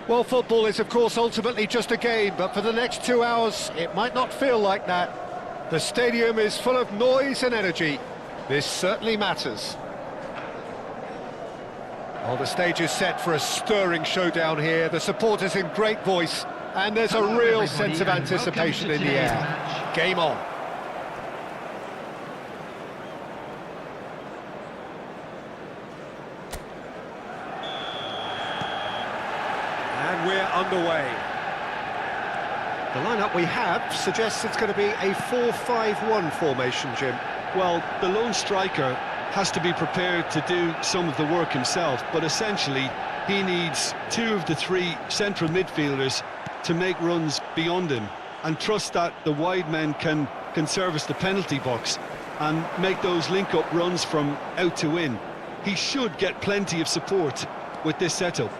Well, football is, of course, ultimately just a game, but for the next 2 hours, it might not feel like that. The stadium is full of noise and energy. This certainly matters. Well, the stage is set for a stirring showdown here. The supporters in great voice, and there's a real sense of anticipation in the air. Game on. And we're underway. The lineup we have suggests it's going to be a 4-5-1 formation, Jim. Well, the lone striker has to be prepared to do some of the work himself, but essentially he needs two of the three central midfielders to make runs beyond him and trust that the wide men can service the penalty box and make those link-up runs from out to in. He should get plenty of support with this setup.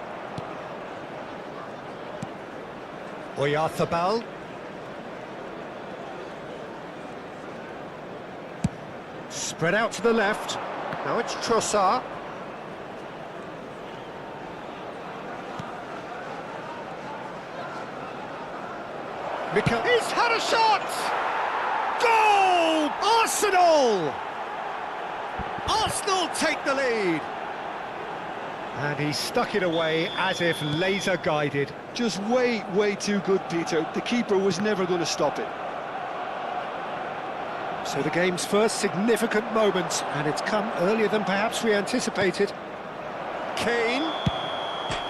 Oyarzabal. Spread out to the left. Now it's Trossard. He's had a shot! Goal! Arsenal! Arsenal take the lead. And he stuck it away as if laser guided. Just way too good, Peter. The keeper was never going to stop it. So the game's first significant moment, and it's come earlier than perhaps we anticipated. Kane,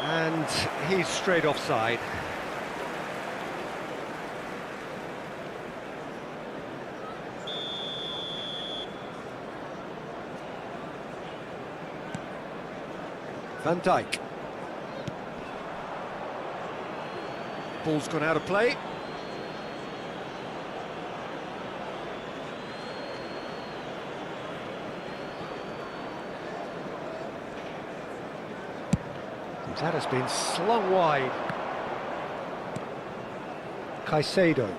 and he's straight offside. Van Dijk. Ball's gone out of play. That has been slung wide. Caicedo.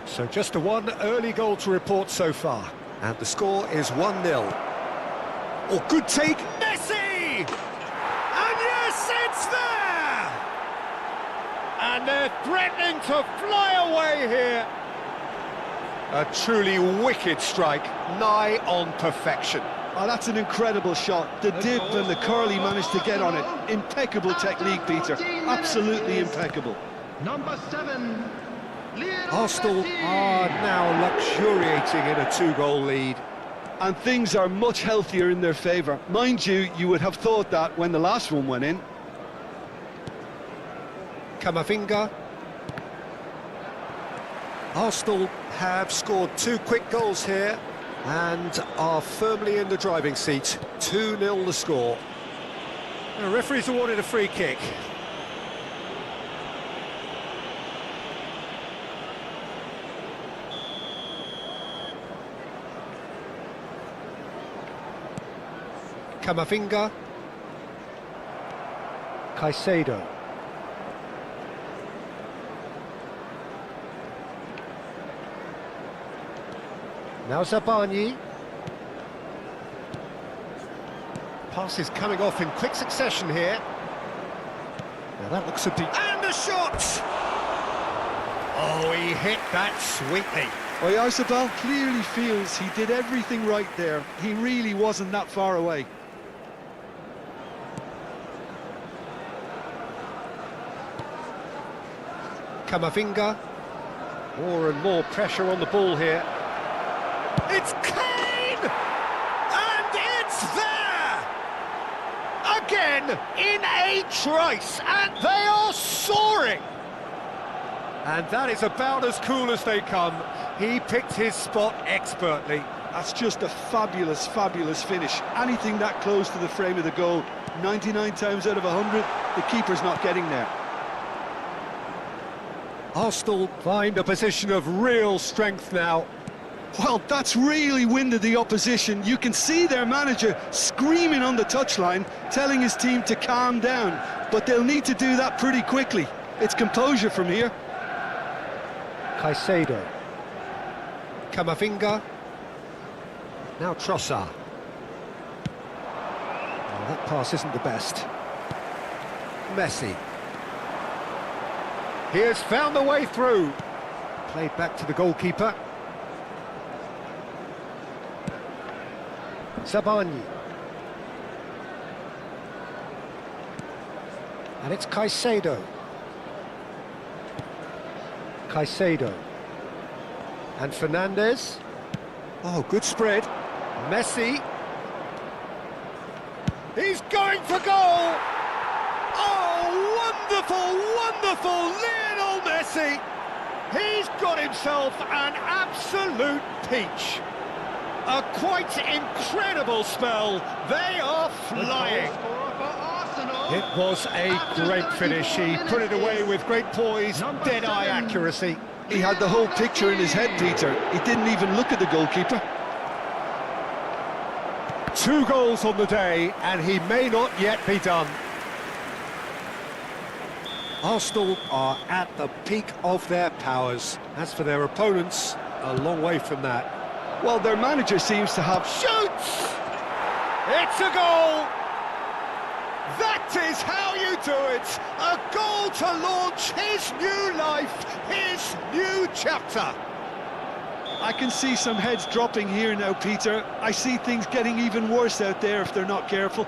So just a one early goal to report so far. And the score is 1-0. Oh, good take. Messi! And yes, it's there! And they're threatening to fly away here. A truly wicked strike, nigh on perfection. Oh, that's an incredible shot. The dip and the curl he managed to get on it. Impeccable technique, Peter. Absolutely impeccable. Number 7. Arsenal are now luxuriating in a 2-goal lead. And things are much healthier in their favour. Mind you, you would have thought that when the last one went in. Camavinga. Arsenal have scored 2 quick goals here and are firmly in the driving seat. 2-0 the score. The referee's awarded a free kick. Camavinga. Caicedo. Now Zabani. Pass is coming off in quick succession here. Now that looks a deep... And a shot! Oh, he hit that sweetly. Oyarzabal clearly feels he did everything right there. He really wasn't that far away. Camavinga. More and more pressure on the ball here. It's Kane! And it's there! Again, in a trice, and they are soaring! And that is about as cool as they come. He picked his spot expertly. That's just a fabulous finish. Anything that close to the frame of the goal, 99 times out of 100, the keeper's not getting there. Arsenal find a position of real strength now. Well, that's really winded the opposition. You can see their manager screaming on the touchline, telling his team to calm down. But they'll need to do that pretty quickly. It's composure from here. Caicedo. Camavinga. Now Trossard. Oh, that pass isn't the best. Messi. He has found the way through. Played back to the goalkeeper. Zabani. And it's Caicedo. Caicedo. And Fernandez. Oh, good spread. Messi. He's going for goal! Oh, wonderful, wonderful Lionel Messi! He's got himself an absolute peach. A quite incredible spell. They are flying. It was a great finish. He put it away with great poise, dead-eye accuracy. He had the whole picture in his head, Peter. He didn't even look at the goalkeeper. 2 goals on the day, and he may not yet be done. Arsenal are at the peak of their powers. As for their opponents, a long way from that. Well, their manager seems to have... Shoots! It's a goal! That is how you do it! A goal to launch his new life, his new chapter! I can see some heads dropping here now, Peter. I see things getting even worse out there if they're not careful.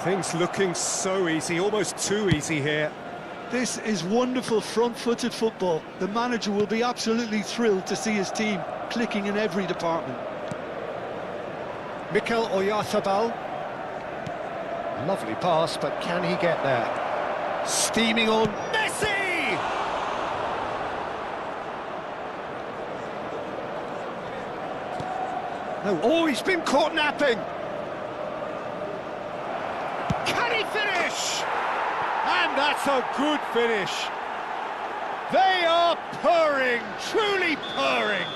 Things looking so easy, almost too easy here. This is wonderful front-footed football. The manager will be absolutely thrilled to see his team clicking in every department. Mikel Oyarzabal. Lovely pass, but can he get there? Steaming on Messi! No, oh, he's been caught napping! Can he finish? And that's a good finish. They are purring, truly purring.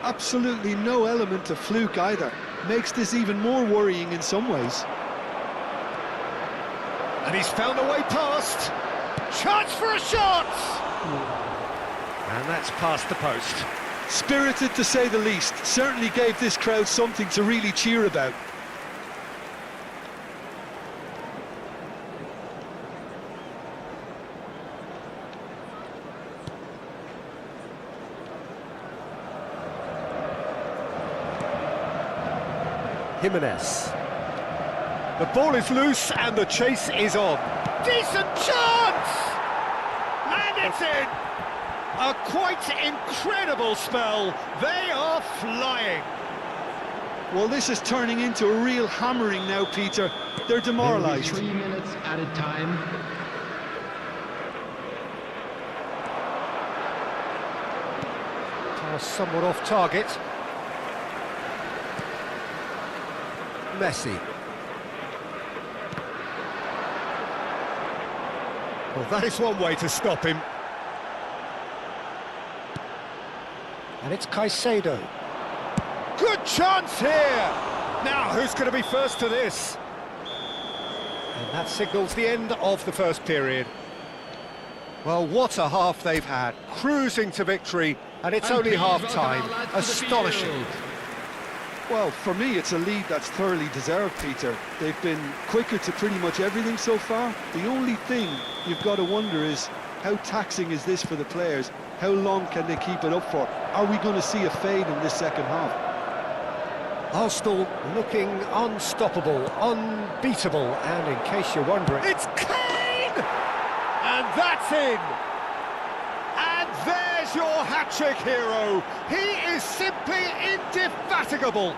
Absolutely no element of fluke either. Makes this even more worrying in some ways. And he's found a way past. Chance for a shot! And that's past the post. Spirited to say the least. Certainly gave this crowd something to really cheer about. Jimenez. The ball is loose and the chase is on. Decent chance! And it's in! A quite incredible spell. They are flying. Well, this is turning into a real hammering now, Peter. They're demoralised. 3 minutes added time. Pass somewhat off target. Messi. Well, that is one way to stop him. And it's Caicedo. Good chance here! Now, who's going to be first to this? And that signals the end of the first period. Well, what a half they've had. Cruising to victory, and it's only half-time. Astonishing. Well, for me, it's a lead that's thoroughly deserved, Peter. They've been quicker to pretty much everything so far. The only thing you've got to wonder is, how taxing is this for the players? How long can they keep it up for? Are we going to see a fade in this second half? Arsenal looking unstoppable, unbeatable, and in case you're wondering... It's Kane! And that's in! And there's your hat-trick hero. He is simply indefatigable.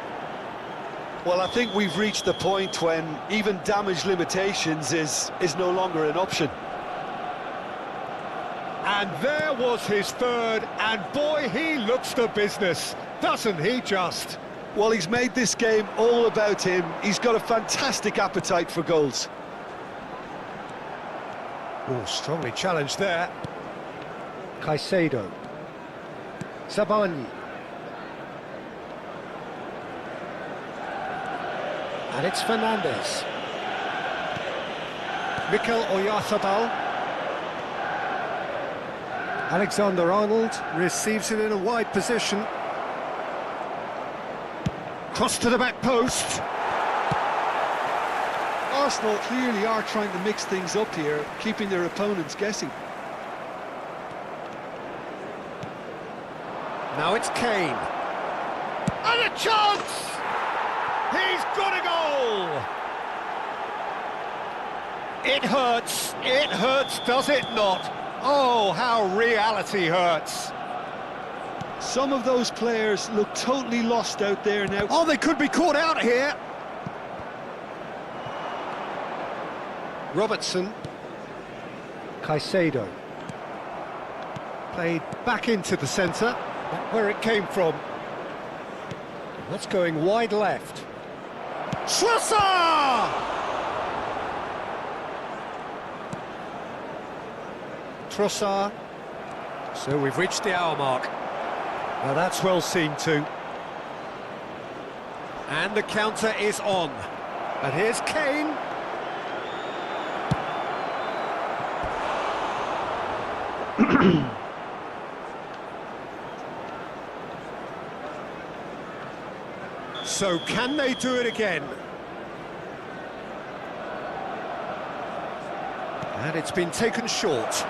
Well, I think we've reached the point when even damage limitations is no longer an option. And there was his third, and boy, he looks the business, doesn't he just? Well, he's made this game all about him. He's got a fantastic appetite for goals. Oh, strongly challenged there. Caicedo. Zabani. And it's Fernandez. Mikel Oyarzabal. Alexander-Arnold receives it in a wide position. Cross to the back post. Arsenal clearly are trying to mix things up here, keeping their opponents guessing. Now it's Kane. And a chance! He's got a goal! It hurts, does it not? Oh, how reality hurts. Some of those players look totally lost out there now. Oh, they could be caught out here. Robertson. Caicedo. Played back into the centre, where it came from. That's going wide left. Trossard! Trossard. So we've reached the hour mark. Now that's well seen too. And the counter is on. And here's Kane. So can they do it again? And it's been taken short.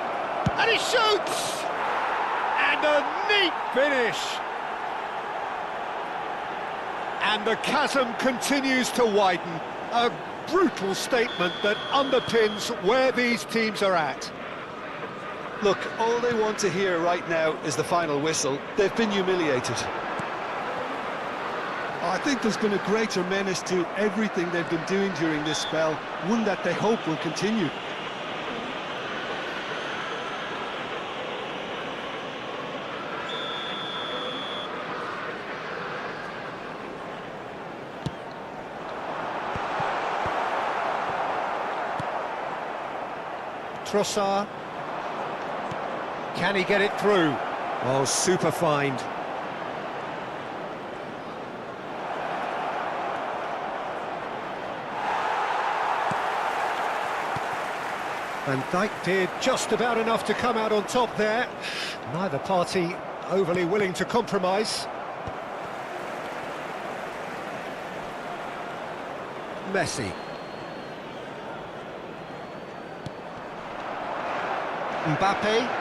And he shoots! And a neat finish! And the chasm continues to widen. A brutal statement that underpins where these teams are at. Look, all they want to hear right now is the final whistle. They've been humiliated. I think there's been a greater menace to everything they've been doing during this spell, one that they hope will continue. Trossard. Can he get it through? Oh, super find. Van Dijk did just about enough to come out on top there. Neither party overly willing to compromise. Messi. Mbappe.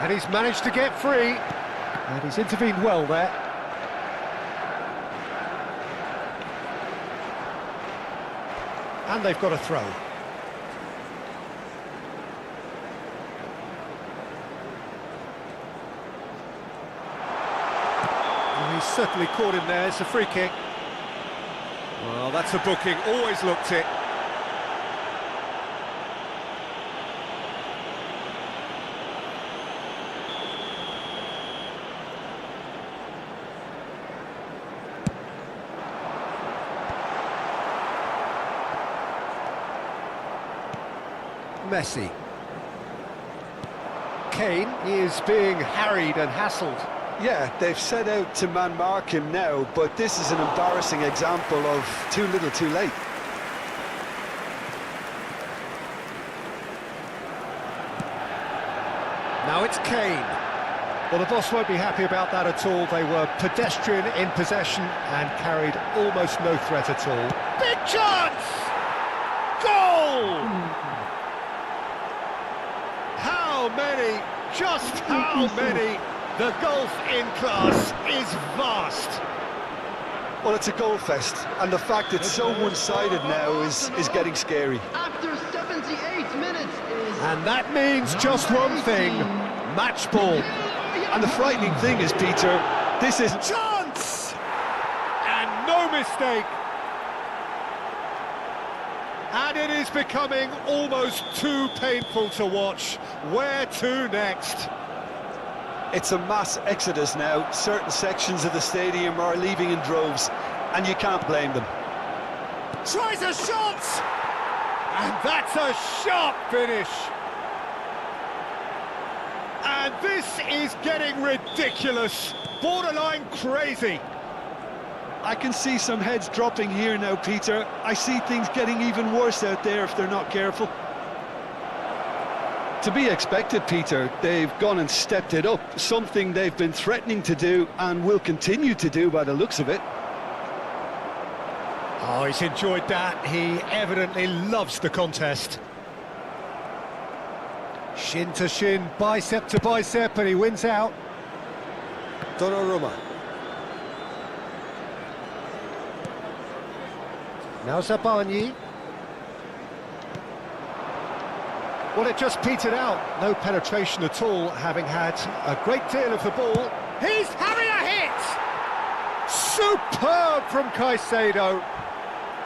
And he's managed to get free. And he's intervened well there. And they've got a throw. Well, he's certainly caught him there. It's a free kick. Well, that's a booking. Always looked it. Messi. Kane is being harried and hassled. Yeah, they've set out to man-mark him now, but this is an embarrassing example of too little too late. Now it's Kane. Well, the boss won't be happy about that at all. They were pedestrian in possession and carried almost no threat at all. Big chance! Goal! How many, just how many? The gulf in class is vast. Well, it's a goal fest, and the fact it's so one-sided now is getting scary. After 78 minutes is... And that means just one thing, match ball. And the frightening thing is, Peter, this is... Chance! And no mistake. And it is becoming almost too painful to watch. Where to next? It's a mass exodus now. Certain sections of the stadium are leaving in droves, and you can't blame them. Tries a shot! And that's a sharp finish. And this is getting ridiculous, borderline crazy. I can see some heads dropping here now, Peter. I see things getting even worse out there if they're not careful. To be expected, Peter. They've gone and stepped it up, something they've been threatening to do and will continue to do by the looks of it. Oh, he's enjoyed that. He evidently loves the contest. Shin to shin, bicep to bicep, and he wins out. Donnarumma. Now Zabarnyi. Well, it just petered out. No penetration at all, having had a great deal of the ball. He's having a hit! Superb from Caicedo.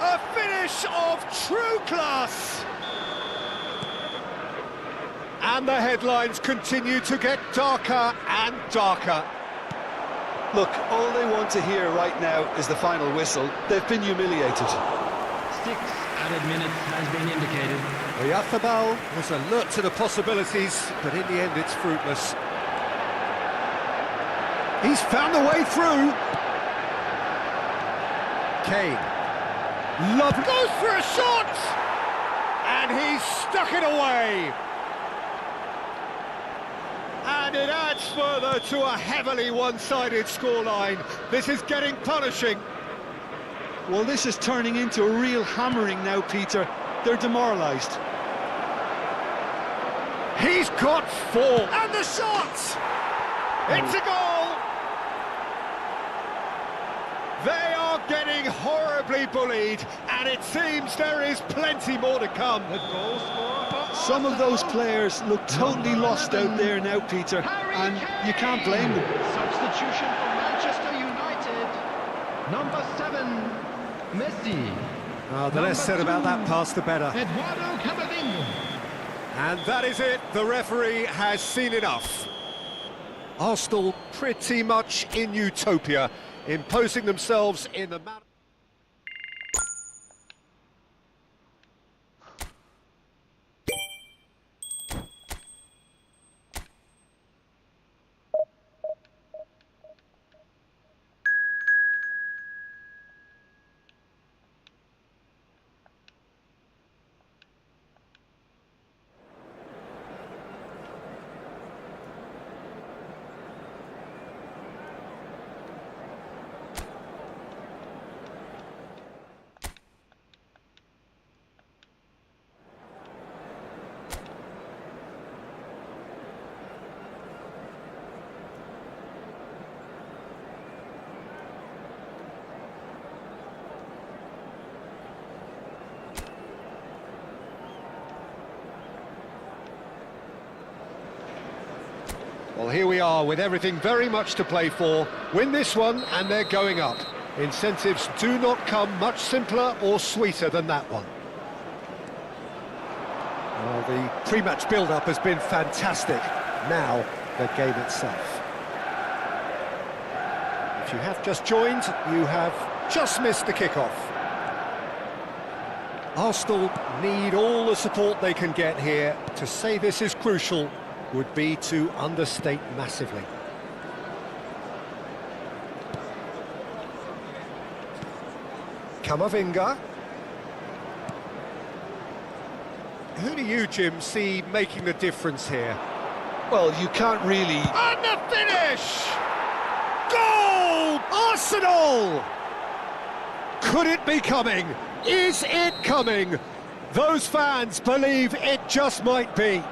A finish of true class. And the headlines continue to get darker and darker. Look, all they want to hear right now is the final whistle. They've been humiliated. 6 added minutes has been indicated. Oyarzabal was alert to the possibilities, but in the end it's fruitless. He's found the way through. Kane. Love goes for a shot! And he's stuck it away. And it adds further to a heavily one-sided scoreline. This is getting punishing. Well, this is turning into a real hammering now, Peter. They're demoralised. He's got 4. And the shot! It's a goal! They are getting horribly bullied, and it seems there is plenty more to come. Some of those players look totally lost out there now, Peter, and you can't blame them. Substitution for Manchester United. Number 7, Messi. The less said about that pass, the better. Eduardo Camavinga. And that is it. The referee has seen enough. Arsenal pretty much in utopia, imposing themselves in the manner. Well, here we are with everything very much to play for. Win this one and they're going up. Incentives do not come much simpler or sweeter than that one. Well, the pre-match build-up has been fantastic. Now, the game itself. If you have just joined, you have just missed the kickoff. Arsenal need all the support they can get here. To say this is crucial would be to understate massively. Camavinga. Who do you, Jim, see making the difference here? Well, you can't really... And the finish! Goal! Arsenal! Could it be coming? Is it coming? Those fans believe it just might be.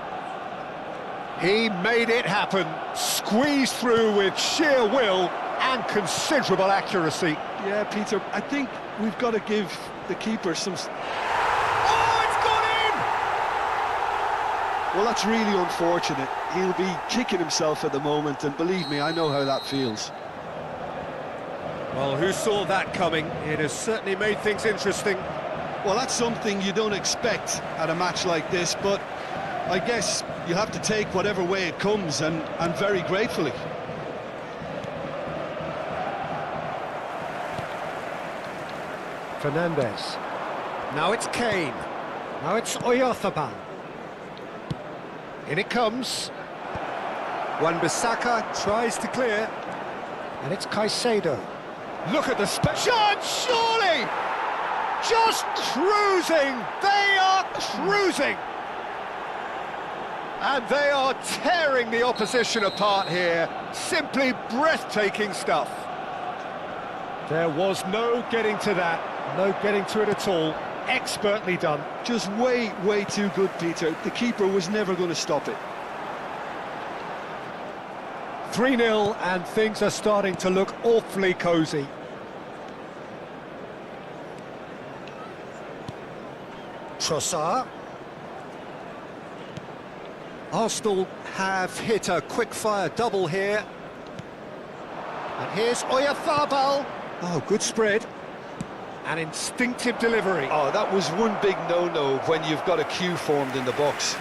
He made it happen, squeezed through with sheer will and considerable accuracy. Yeah, Peter, I think we've got to give the keeper some... Oh, it's gone in! Well, that's really unfortunate. He'll be kicking himself at the moment, and believe me, I know how that feels. Well, who saw that coming? It has certainly made things interesting. Well, that's something you don't expect at a match like this, but I guess you have to take whatever way it comes, and very gratefully. Fernandez. Now it's Kane. Now it's Oyarzabal. In it comes. Wan-Bissaka tries to clear. And it's Caicedo. Look at the shot, surely! Just cruising! They are cruising! And they are tearing the opposition apart here. Simply breathtaking stuff. There was no getting to that. No getting to it at all. Expertly done. Just way, way too good, Peter. The keeper was never going to stop it. 3-0, and things are starting to look awfully cosy. Trossard. Arsenal have hit a quick-fire double here. And here's Oyarzabal. Oh, good spread. An instinctive delivery. Oh, that was one big no-no when you've got a queue formed in the box.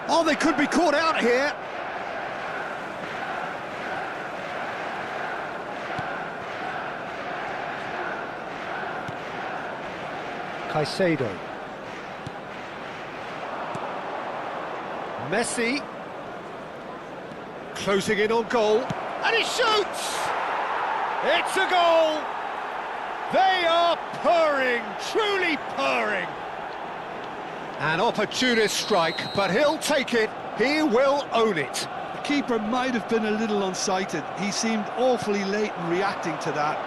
Oh, they could be caught out here. Caicedo. Messi. Closing in on goal. And he shoots! It's a goal! They are purring, truly purring. An opportunist strike, but he'll take it. He will own it. The keeper might have been a little unsighted. He seemed awfully late in reacting to that.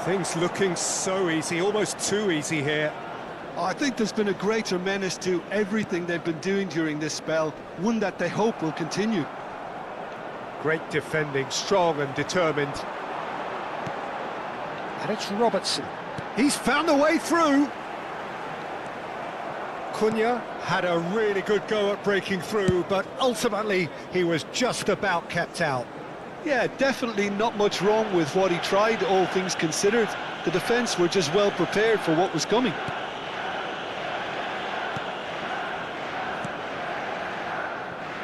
Things looking so easy, almost too easy here. I think there's been a greater menace to everything they've been doing during this spell, one that they hope will continue. Great defending, strong and determined. And it's Robertson. He's found a way through. Cunha had a really good go at breaking through, but ultimately he was just about kept out. Yeah, definitely not much wrong with what he tried, all things considered. The defence were just well prepared for what was coming.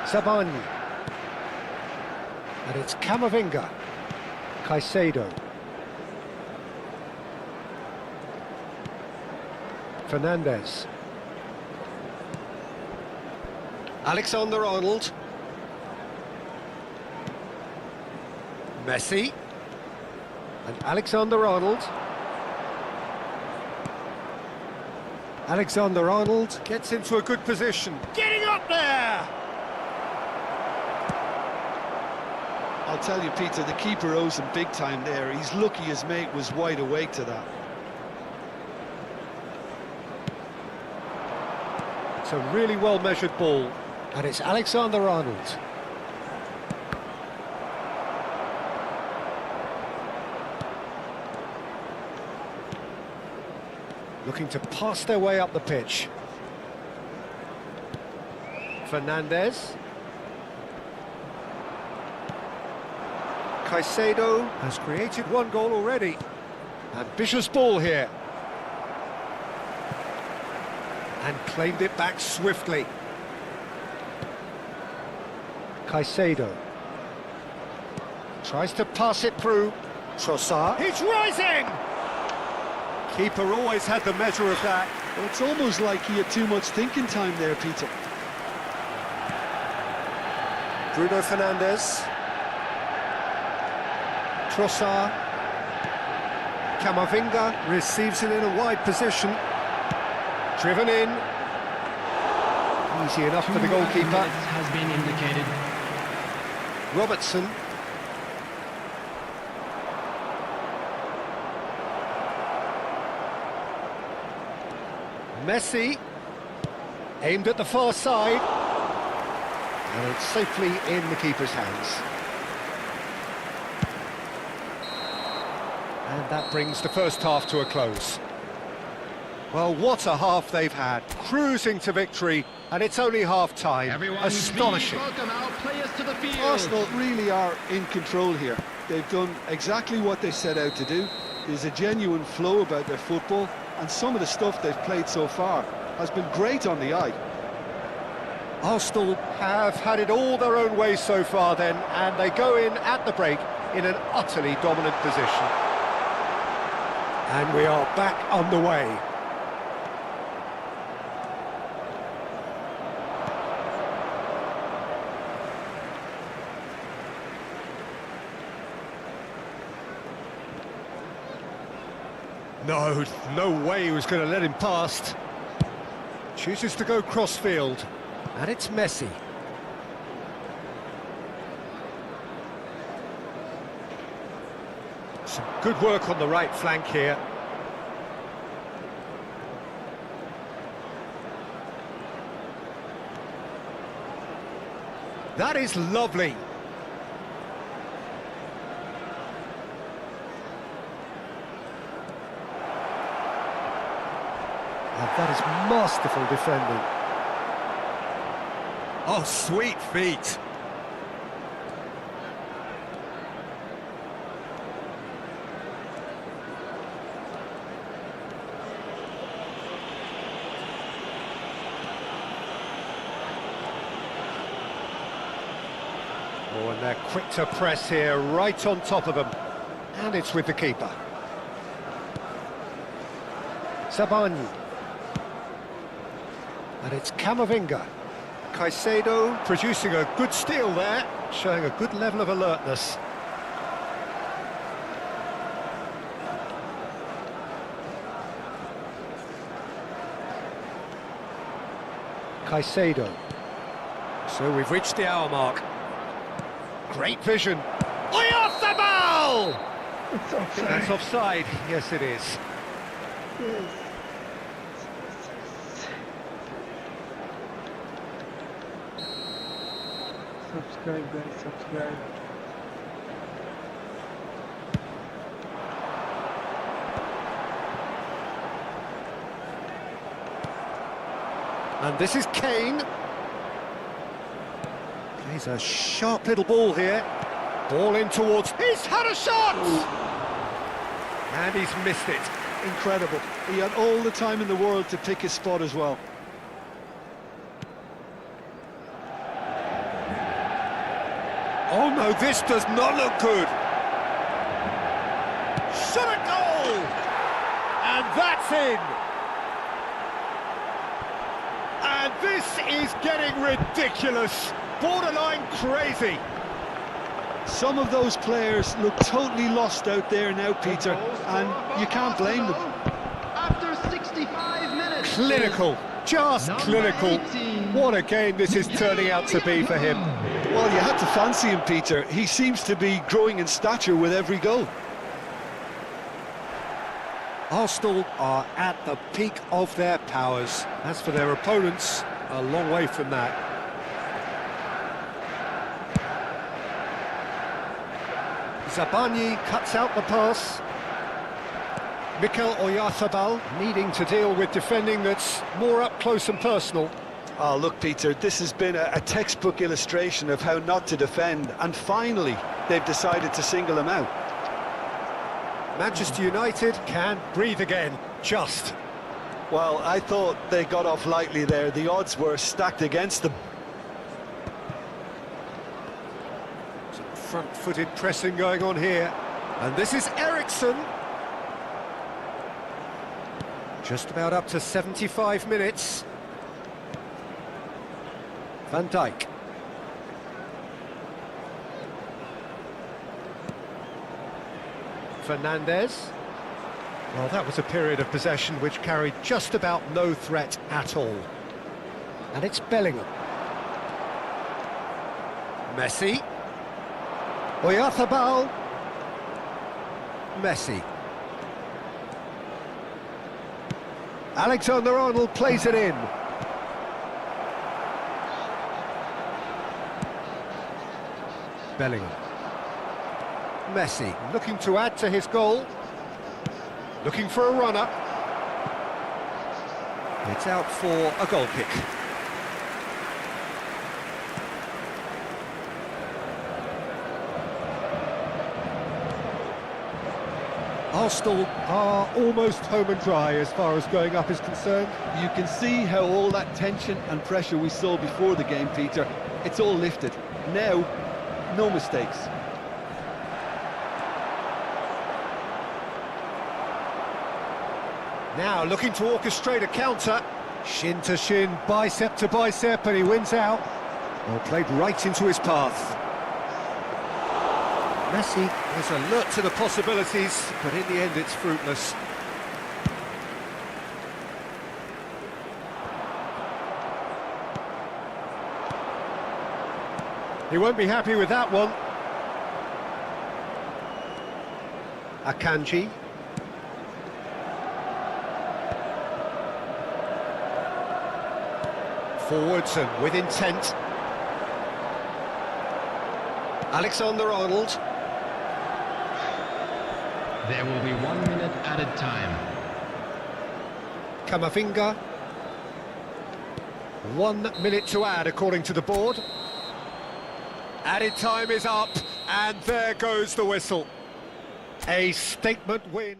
Zabani. And it's Camavinga. Caicedo. Fernandes. Alexander-Arnold. Messi. And Alexander-Arnold. Alexander-Arnold gets into a good position. Getting up there! I'll tell you, Peter, the keeper owes him big time there. He's lucky his mate was wide awake to that. It's a really well-measured ball. And it's Alexander-Arnold. Looking to pass their way up the pitch. Fernandes. Caicedo has created one goal already. Ambitious ball here. And claimed it back swiftly. Caicedo. Tries to pass it through. Trossard. He's rising! Keeper always had the measure of that. Well, it's almost like he had too much thinking time there, Peter. Bruno Fernandes. Trossard. Camavinga receives it in a wide position. Driven in. Easy enough for the goalkeeper. Has been indicated. Robertson. Messi. Aimed at the far side. And it's safely in the keeper's hands. And that brings the first half to a close. Well, what a half they've had. Cruising to victory, and it's only half-time. Astonishing. Welcome our players to the field. Arsenal really are in control here. They've done exactly what they set out to do. There's a genuine flow about their football, and some of the stuff they've played so far has been great on the eye. Arsenal have had it all their own way so far then, and they go in at the break in an utterly dominant position. And we are back underway. No way he was going to let him past. Chooses to go cross-field. And it's Messi. Good work on the right flank here. That is lovely. And that is masterful defending. Oh, sweet feet. Oh, and they're quick to press here, right on top of them. And it's with the keeper. Sabani. And it's Camavinga. Caicedo producing a good steal there, showing a good level of alertness. Caicedo. So we've reached the hour mark. Great vision. Oyarzabal! It's offside. That's offside. Yes, it is. Yes. Subscribe, guys, subscribe. And this is Kane. Plays a sharp little ball here. Ball in towards... He's had a shot! And he's missed it. Incredible. He had all the time in the world to pick his spot as well. Oh no, this does not look good. Shot a goal! And that's in. And this is getting ridiculous. Borderline crazy. Some of those players look totally lost out there now, Peter, and you can't blame them. After 65 minutes. Clinical, just Number clinical. 18. What a game this is turning out to be for him. Well, you had to fancy him, Peter. He seems to be growing in stature with every goal. Arsenal are at the peak of their powers. As for their opponents, a long way from that. Zabani cuts out the pass. Mikel Oyarzabal needing to deal with defending that's more up close and personal. Oh, look, Peter, this has been a textbook illustration of how not to defend, and finally they've decided to single him out. Manchester United can't breathe again, just. Well, I thought they got off lightly there. The odds were stacked against them. Some front-footed pressing going on here. And this is Eriksen. Just about up to 75 minutes. Van Dijk. Fernandes. Well, that was a period of possession which carried just about no threat at all. And it's Bellingham. Messi. Oyarzabal. Messi. Alexander-Arnold plays it in. Bellingham. Messi looking to add to his goal. Looking for a runner. It's out for a goal kick. Arsenal are almost home and dry as far as going up is concerned. You can see how all that tension and pressure we saw before the game, Peter, it's all lifted. Now, no mistakes. Now looking to orchestrate a counter. Shin to shin, bicep to bicep, and he wins out. Well, played right into his path. Messi is alert to the possibilities, but in the end it's fruitless. He won't be happy with that one. Akanji. Forwards and with intent. Alexander-Arnold. There will be 1 minute added time. Camavinga. 1 minute to add according to the board. Added time is up, and there goes the whistle. A statement win.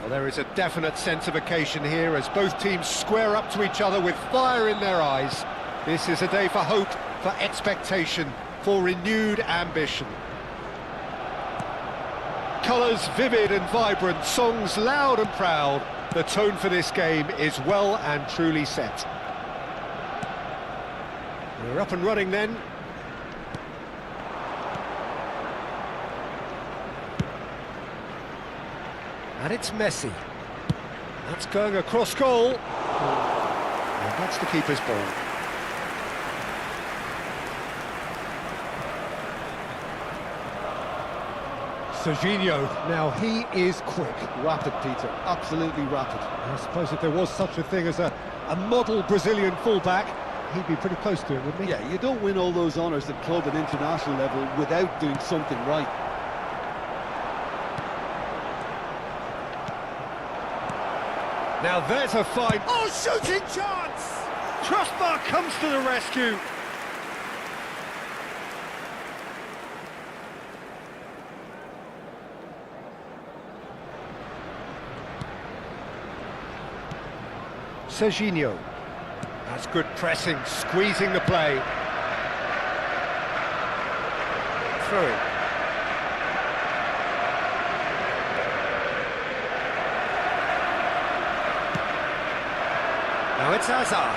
Well, there is a definite sense of occasion here as both teams square up to each other with fire in their eyes. This is a day for hope, for expectation, for renewed ambition. Colours vivid and vibrant, songs loud and proud. The tone for this game is well and truly set. We're up and running then. And it's Messi. That's going across goal. And that's the keeper's ball. Serginho, now he is quick. Rapid, Peter, absolutely rapid. I suppose if there was such a thing as a model Brazilian fullback, he'd be pretty close to it, wouldn't he? Yeah, you don't win all those honours at club and international level without doing something right. Now there's a fine... Oh, shooting chance! Crossbar comes to the rescue. Serginho. That's good pressing, squeezing the play. Through it. Now it's Hazard.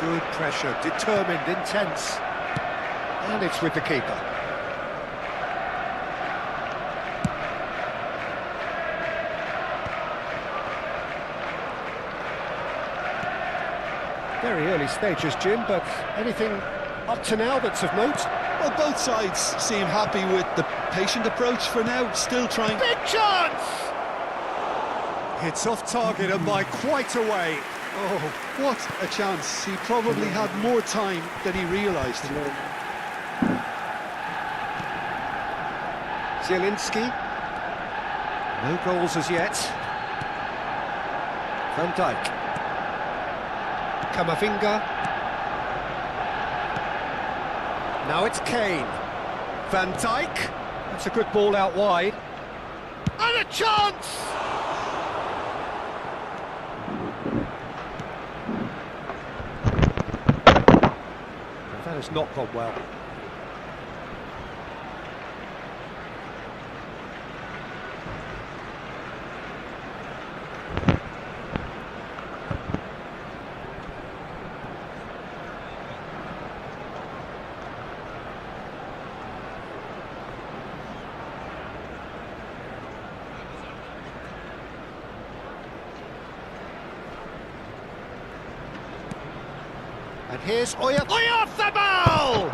Good pressure, determined, intense. And it's with the keeper. Very early stages, Jim, but anything up to now that's of note? Well, both sides seem happy with the patient approach for now, still trying... Big chance! It's off target and by quite a way. Oh, what a chance. He probably had more time than he realised. Zielinski. No goals as yet. Van Dijk. Camavinga. Now it's Kane. Van Dijk. That's a good ball out wide. And a chance! That has not gone well. And here's Oyarzabal!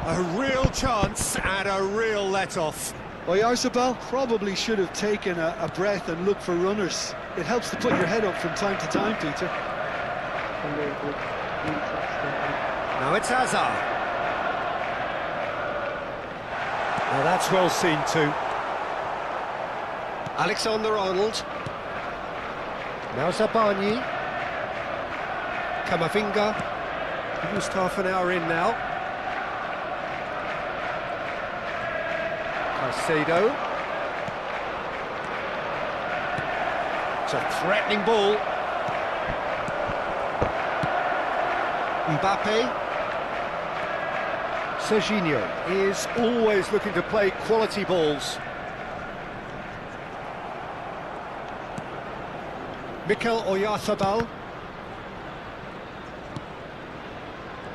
A real chance and a real let-off. Oyarzabal probably should have taken a breath and looked for runners. It helps to put your head up from time to time, Peter. Now it's Hazard. Now that's well seen too. Alexander-Arnold. Now Zabani. Camavinga. Almost half an hour in now. Caicedo. It's a threatening ball. Mbappe. Serginho is always looking to play quality balls. Mikel Oyarzabal.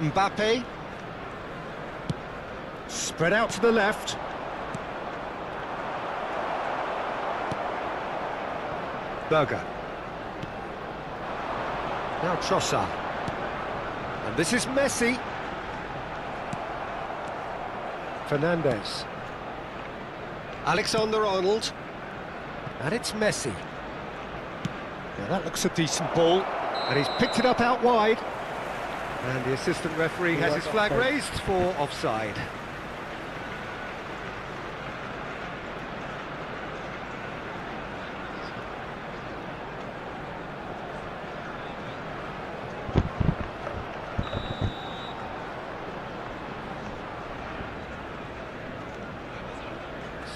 Mbappe. Spread out to the left. Berger. Now Trossard. And this is Messi. Fernandez. Alexander-Arnold. And it's Messi. Now that looks a decent ball. And he's picked it up out wide. And the assistant referee has his flag raised for offside.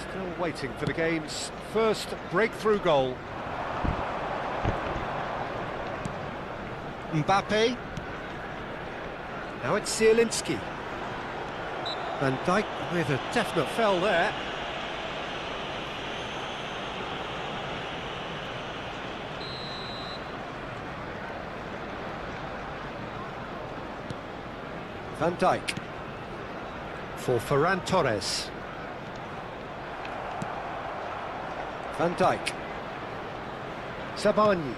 Still waiting for the game's first breakthrough goal. Mbappe. Now it's Zielinski. Van Dijk with a definite foul there. Van Dijk for Ferran Torres. Van Dijk. Zabani.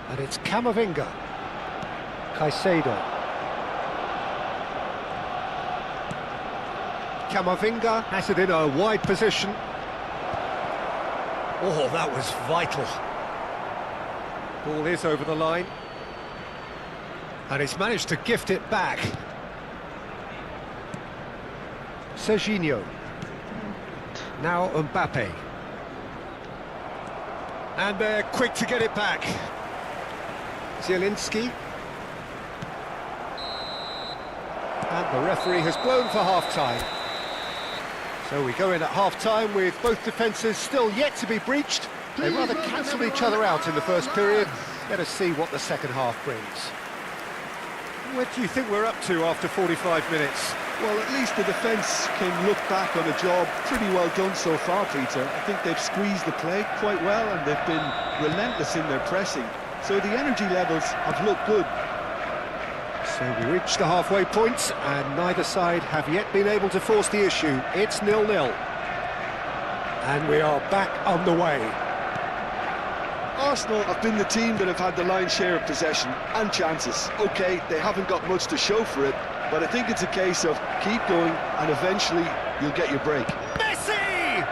And it's Camavinga. Caicedo. Camavinga has it in a wide position. Oh, that was vital. Ball is over the line. And he's managed to gift it back. Serginho. Now Mbappe. And they're quick to get it back. Zielinski. And the referee has blown for half-time. So we go in at half-time with both defences still yet to be breached. They rather cancelled each other out in the first period. Let us see what the second half brings. What do you think we're up to after 45 minutes? Well, at least the defence can look back on a job pretty well done so far, Peter. I think they've squeezed the play quite well and they've been relentless in their pressing. So the energy levels have looked good. So we reach the halfway point and neither side have yet been able to force the issue. It's 0-0. And we are back on the way. Arsenal have been the team that have had the lion's share of possession and chances. OK, they haven't got much to show for it, but I think it's a case of keep going and eventually you'll get your break. Messi!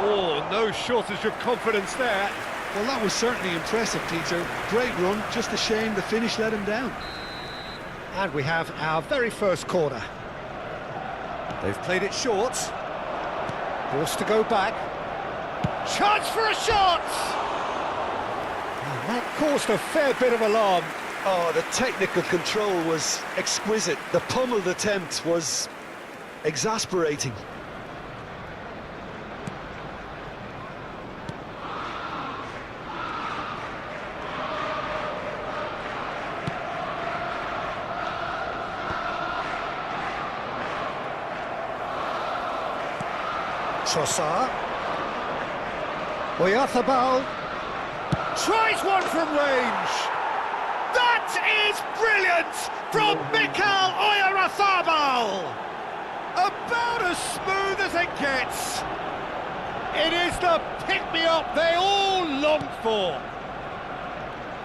Oh, no shortage of confidence there. Well, that was certainly impressive, Peter. Great run, just a shame the finish let him down. And we have our very first corner. They've played it short. Forced to go back. Chance for a shot! And that caused a fair bit of alarm. Oh, the technical control was exquisite. The pummeled attempt was exasperating. Trossard. Oyarzabal tries one from range. That is brilliant from Mikel Oyarzabal. About as smooth as it gets. It is the pick-me-up they all longed for.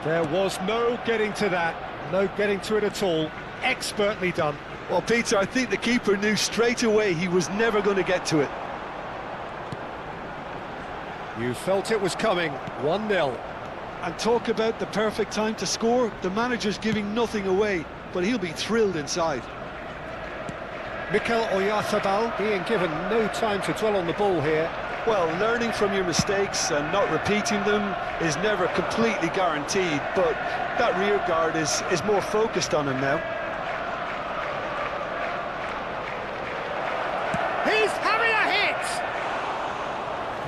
There was no getting to that, no getting to it at all. Expertly done. Well, Peter, I think the keeper knew straight away he was never going to get to it. You felt it was coming. 1-0. And talk about the perfect time to score. The manager's giving nothing away, but he'll be thrilled inside. Mikel Oyarzabal being given no time to dwell on the ball here. Well, learning from your mistakes and not repeating them is never completely guaranteed, but that rear guard is more focused on him now. He's having a hit!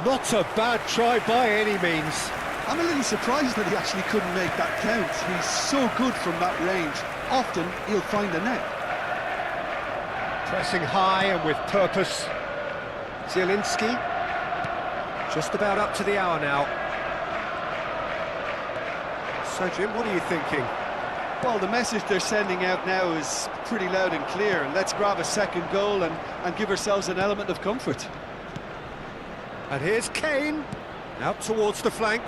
Not a bad try by any means. I'm a little surprised that he actually couldn't make that count. He's so good from that range. Often he'll find the net. Pressing high and with purpose. Zielinski. Just about up to the hour now. So, Jim, what are you thinking? Well, the message they're sending out now is pretty loud and clear. Let's grab a second goal and give ourselves an element of comfort. And here's Kane. Out towards the flank.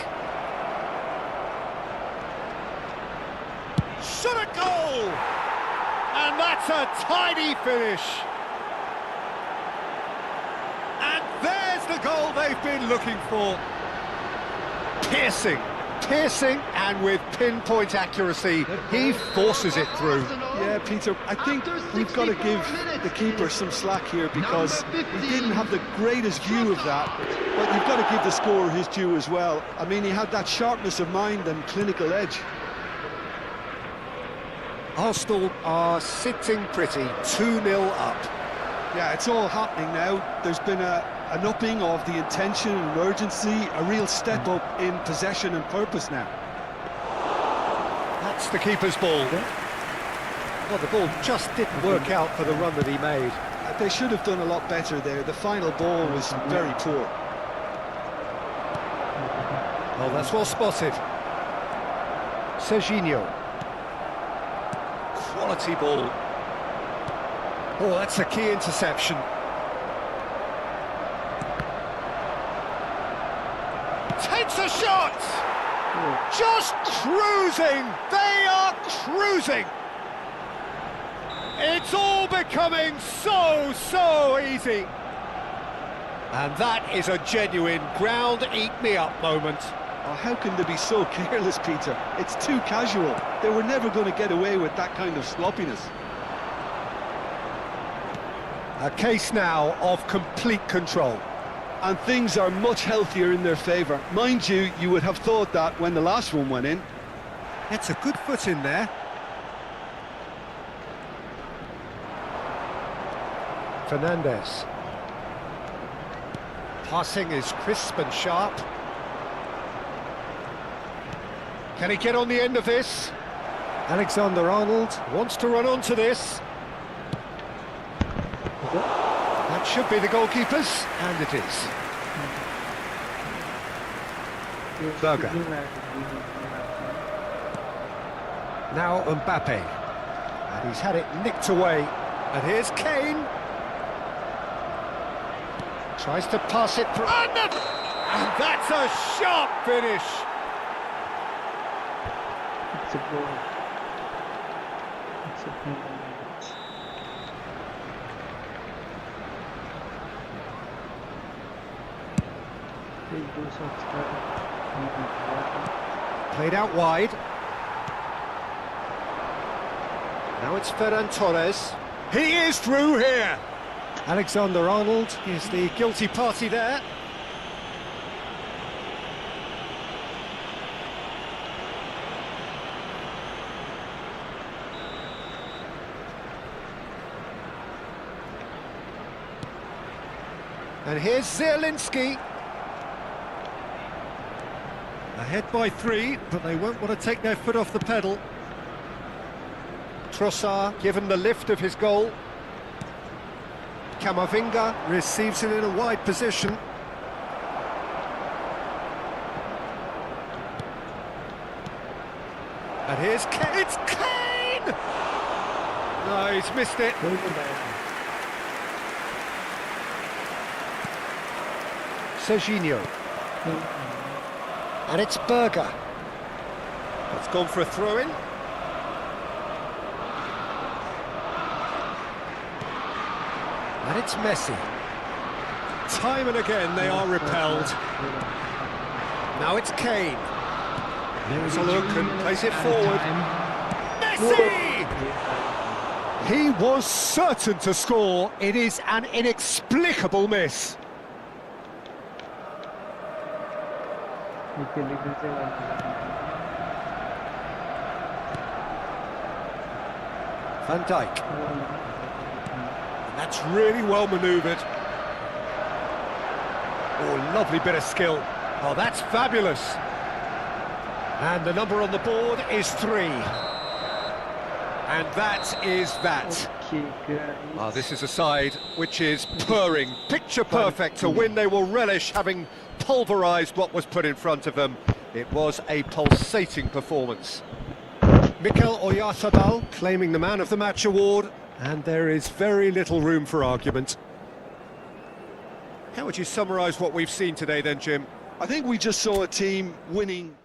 Shot a goal! And that's a tidy finish. And there's the goal they've been looking for. Piercing, and with pinpoint accuracy, he forces it through. Yeah, Peter, I think we've got to give the keeper some slack here because he didn't have the greatest view of that, but you've got to give the scorer his due as well. I mean, he had that sharpness of mind and clinical edge. Arsenal are sitting pretty, 2-0 up. Yeah, it's all happening now. There's been an upping of the intention and urgency, a real step up in possession and purpose now. That's the keeper's ball. Well, the ball just didn't work out for the run that he made. They should have done a lot better there. The final ball was very poor. Oh, that's well spotted. Serginho. Quality ball. Oh, that's a key interception. Takes a shot! Just cruising! They are cruising! It's all becoming so easy. And that is a genuine ground-eat-me-up moment. Oh, how can they be so careless, Peter? It's too casual. They were never going to get away with that kind of sloppiness. A case now of complete control. And things are much healthier in their favour. Mind you, you would have thought that when the last one went in. It's a good foot in there. Fernandes. Passing is crisp and sharp. Can he get on the end of this? Alexander-Arnold wants to run onto this. That should be the goalkeeper's, and it is. Berger. Now Mbappe. And he's had it nicked away. And here's Kane. Tries to pass it through. And that's a sharp finish. It's a goal. It's a goal. Please do subscribe. Played out wide. Now it's Ferran Torres. He is through here. Alexander-Arnold is the guilty party there. And here's Zielinski. Ahead by 3, but they won't want to take their foot off the pedal. Trossard given the lift of his goal. Camavinga receives it in a wide position. And here's Kane. It's Kane! No, he's missed it. Serginho. And it's Berger. It's gone for a throw-in. And it's Messi. Time and again they are repelled. Now it's Kane. There's a look and plays it forward. Messi! He was certain to score. It is an inexplicable miss. Van Dijk. And that's really well manoeuvred. Oh, lovely bit of skill. Oh, that's fabulous. And the number on the board is 3. And that is that. Oh, this is a side which is purring, picture perfect, a win they will relish, having pulverised what was put in front of them. It was a pulsating performance. Mikel Oyarzabal claiming the Man of the Match award, and there is very little room for argument. How would you summarise what we've seen today then, Jim? I think we just saw a team winning